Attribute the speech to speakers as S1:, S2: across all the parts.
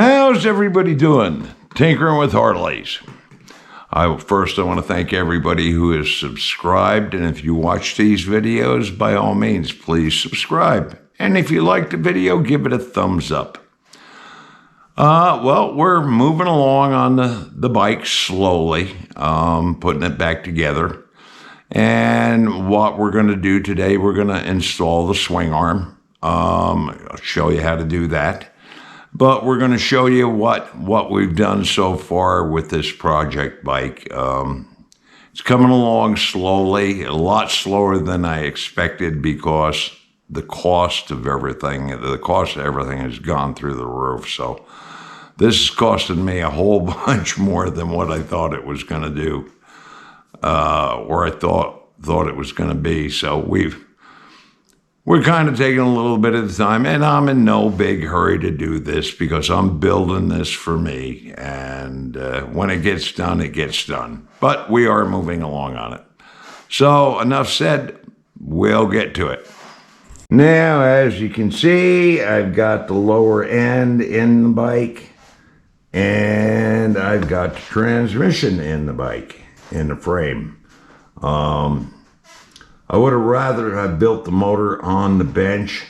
S1: How's everybody doing? Tinkering with Harleys. First, I want to thank everybody who has subscribed, and if you watch these videos, by all means, please subscribe. And if you like the video, give it a thumbs up. Well, we're moving along on the bike slowly, putting it back together. And what we're going to do today, we're going to install the swing arm. I'll show you how to do that. But we're going to show you what we've done so far with this project bike. It's coming along slowly, a lot slower than I expected because the cost of everything has gone through the roof. So this is costing me a whole bunch more than what I thought it was going to do, or I thought it was going to be. So we're kind of taking a little bit of the time, and I'm in no big hurry to do this because I'm building this for me, and when it gets done, it gets done. But we are moving along on it. So enough said, we'll get to it. Now, as you can see, I've got the lower end in the bike, and I've got the transmission in the bike, in the frame. I would have rather have built the motor on the bench.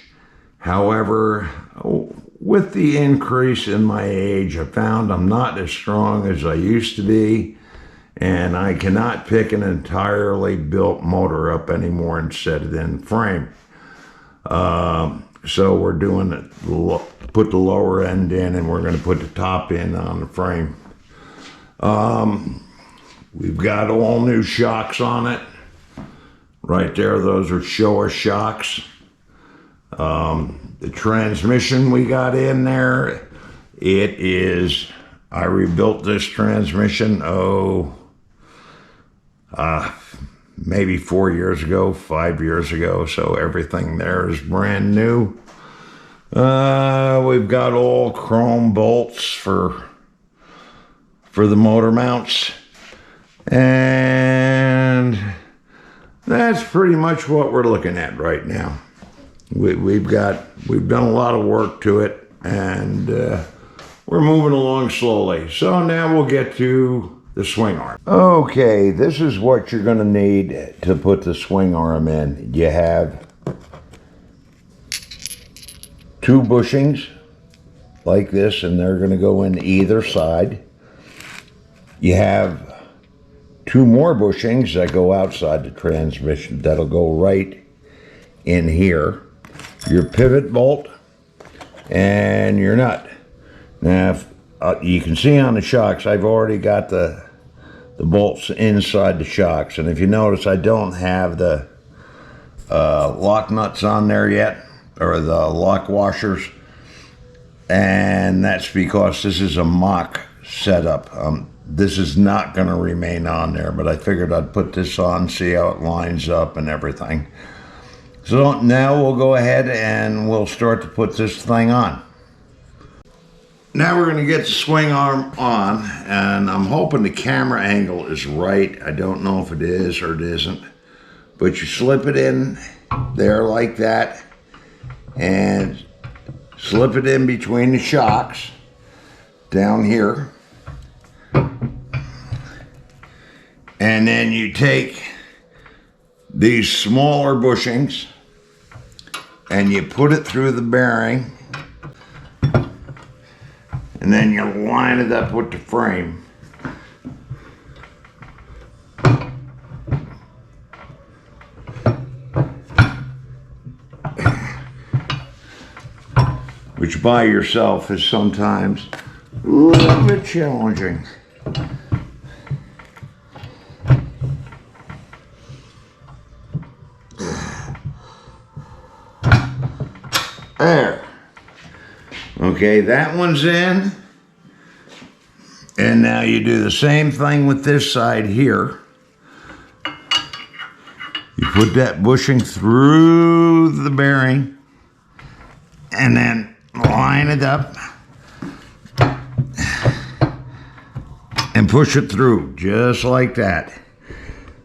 S1: However, with the increase in my age, I found I'm not as strong as I used to be, and I cannot pick an entirely built motor up anymore and set it in the frame. So we're doing it, put the lower end in, and we're going to put the top in on the frame. We've got all new shocks on it. Right there, those are Showa shocks. The transmission we got in there, I rebuilt this transmission, maybe 4 years ago, 5 years ago, so everything there is brand new. We've got all chrome bolts for the motor mounts, and that's pretty much what we're looking at right now. We've done a lot of work to it, and we're moving along slowly. So now we'll get to the swing arm. Okay, this is what you're going to need to put the swing arm in. You have 2 bushings like this, and they're going to go in either side. You have 2 more bushings that go outside the transmission that'll go right in here. Your pivot bolt and your nut. Now, you can see on the shocks, I've already got the bolts inside the shocks. And if you notice, I don't have the lock nuts on there yet, or the lock washers. And that's because this is a mock setup. This is not going to remain on there, but I figured I'd put this on, see how it lines up and everything. So now we'll go ahead and we'll start to put this thing on. Now we're going to get the swing arm on, and I'm hoping the camera angle is right. I don't know if it is or it isn't, but you slip it in there like that and slip it in between the shocks down here. And then you take these smaller bushings and you put it through the bearing, and then you line it up with the frame. Which by yourself is sometimes a little bit challenging. There. Okay, that one's in. And now you do the same thing with this side here. You put that bushing through the bearing and then line it up and push it through just like that.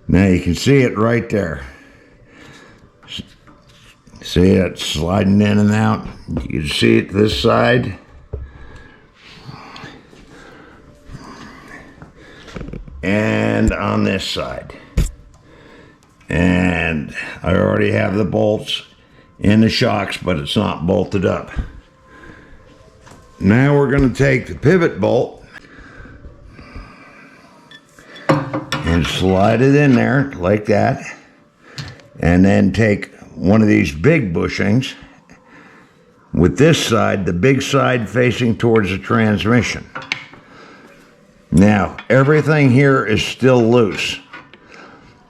S1: Now you can see it right there. See it sliding in and out? You can see it this side. and on this side. And I already have the bolts in the shocks, but it's not bolted up. Now we're going to take the pivot bolt and slide it in there like that, and then take one of these big bushings with this side, the big side facing towards the transmission. Now everything here is still loose.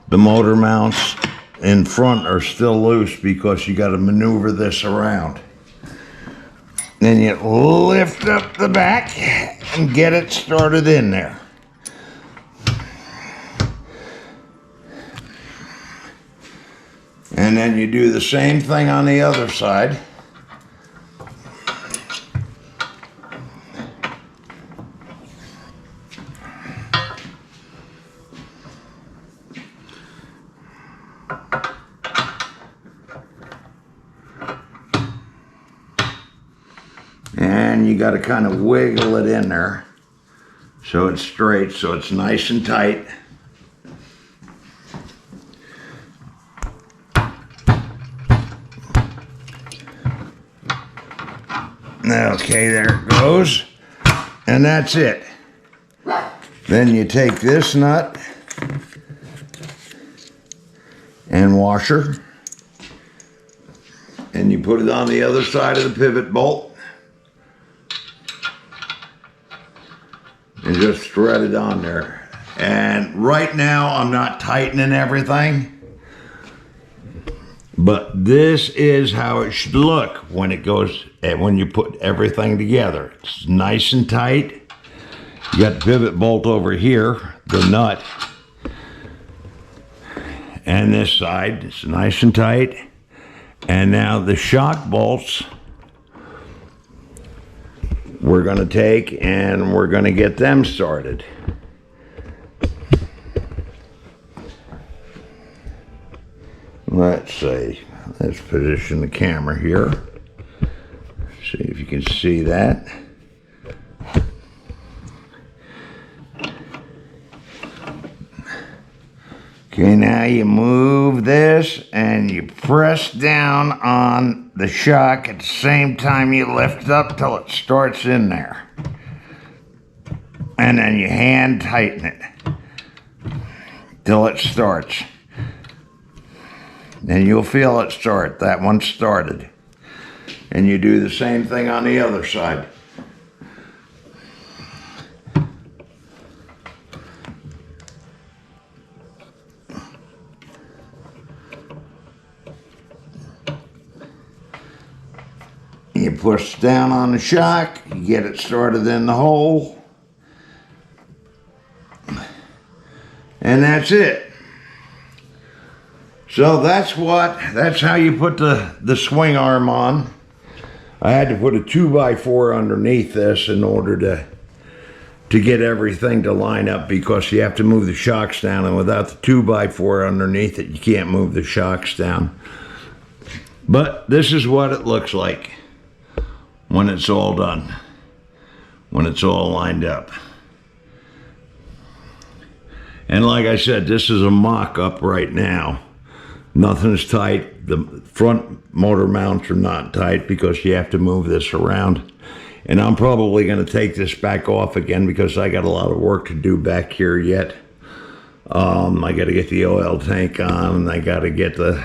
S1: The motor mounts in front are still loose because you got to maneuver this around. Then you lift up the back and get it started in there. And then you do the same thing on the other side. And you got to kind of wiggle it in there so it's straight, so it's nice and tight. Okay, there it goes. And that's it. Then you take this nut and washer and you put it on the other side of the pivot bolt. And just thread it on there. And right now I'm not tightening everything, but this is how it should look when it goes, when you put everything together. It's nice and tight. You got the pivot bolt over here, the nut, and this side, it's nice and tight. And now the shock bolts we're going to take and we're going to get them started. Let's see. Let's position the camera here. See if you can see that. Okay, now you move this and you press down on the shock at the same time you lift up till it starts in there. And then you hand tighten it till it starts. And you'll feel it start. That one started. And you do the same thing on the other side. You push down on the shock, you get it started in the hole, and that's it. So that's how you put the swing arm on. I had to put a 2x4 underneath this in order to get everything to line up, because you have to move the shocks down, and without the 2x4 underneath it, you can't move the shocks down. But this is what it looks like when it's all done, when it's all lined up. And like I said, this is a mock-up right now. Nothing's tight. The front motor mounts are not tight because you have to move this around. And I'm probably going to take this back off again because I got a lot of work to do back here yet. I got to get the oil tank on, and I got to get the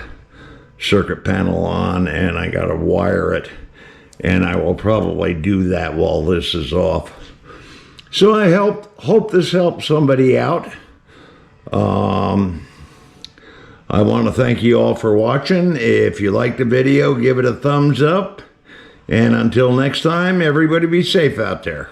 S1: circuit panel on, and I got to wire it. And I will probably do that while this is off. So I hope this helps somebody out. I want to thank you all for watching. If you liked the video, give it a thumbs up. And until next time, everybody be safe out there.